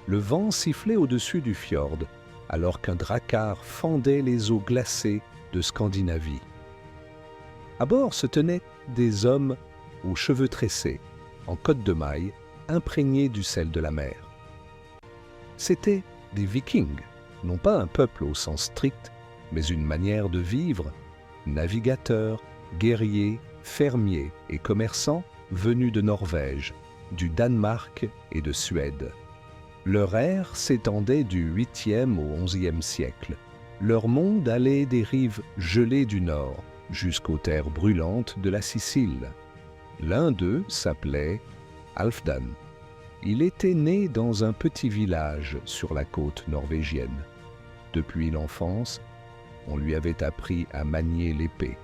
Le vent sifflait au-dessus du fjord, alors qu'un drakkar fendait les eaux glacées de Scandinavie. À bord se tenaient des hommes aux cheveux tressés, en cotte de maille, imprégnés du sel de la mer. C'étaient des Vikings, non pas un peuple au sens strict, mais une manière de vivre, navigateurs, guerriers, fermiers et commerçants venus de Norvège, du Danemark et de Suède. Leur ère s'étendait du 8e au 11e siècle. Leur monde allait des rives gelées du nord jusqu'aux terres brûlantes de la Sicile. L'un d'eux s'appelait Halfdan. Il était né dans un petit village sur la côte norvégienne. Depuis l'enfance, on lui avait appris à manier l'épée,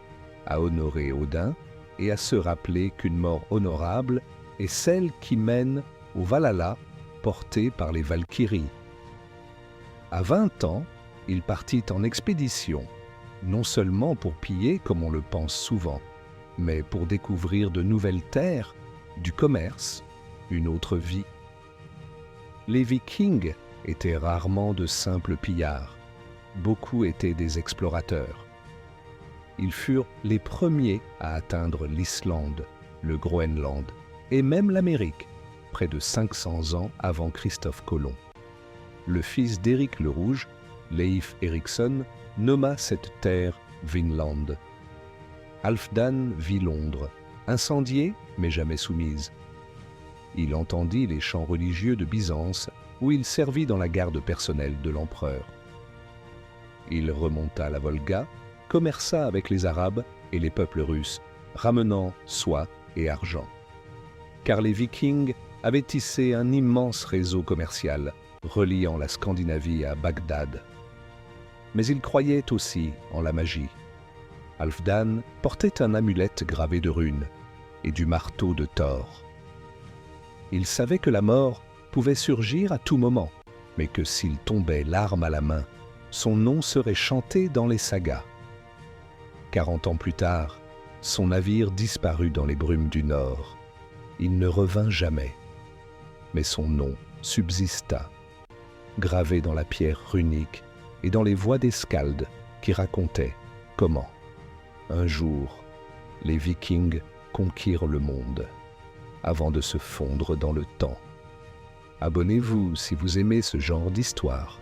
à honorer Odin et à se rappeler qu'une mort honorable est celle qui mène au Valhalla, porté par les Valkyries. À 20 ans, il partit en expédition, non seulement pour piller comme on le pense souvent, mais pour découvrir de nouvelles terres, du commerce, une autre vie. Les Vikings étaient rarement de simples pillards, beaucoup étaient des explorateurs. Ils furent les premiers à atteindre l'Islande, le Groenland et même l'Amérique, près de 500 ans avant Christophe Colomb. Le fils d'Éric le Rouge, Leif Erikson, nomma cette terre Vinland. Halfdan vit Londres, incendiée mais jamais soumise. Il entendit les chants religieux de Byzance où il servit dans la garde personnelle de l'empereur. Il remonta la Volga, commerça avec les Arabes et les peuples russes, ramenant soie et argent. Car les Vikings avaient tissé un immense réseau commercial reliant la Scandinavie à Bagdad. Mais il croyait aussi en la magie. Halfdan portait un amulette gravé de runes et du marteau de Thor. Il savait que la mort pouvait surgir à tout moment, mais que s'il tombait l'arme à la main, son nom serait chanté dans les sagas. 40 ans plus tard, son navire disparut dans les brumes du Nord. Il ne revint jamais, mais son nom subsista, gravé dans la pierre runique et dans les voix des skalds qui racontaient comment, un jour, les Vikings conquirent le monde, avant de se fondre dans le temps. Abonnez-vous si vous aimez ce genre d'histoire.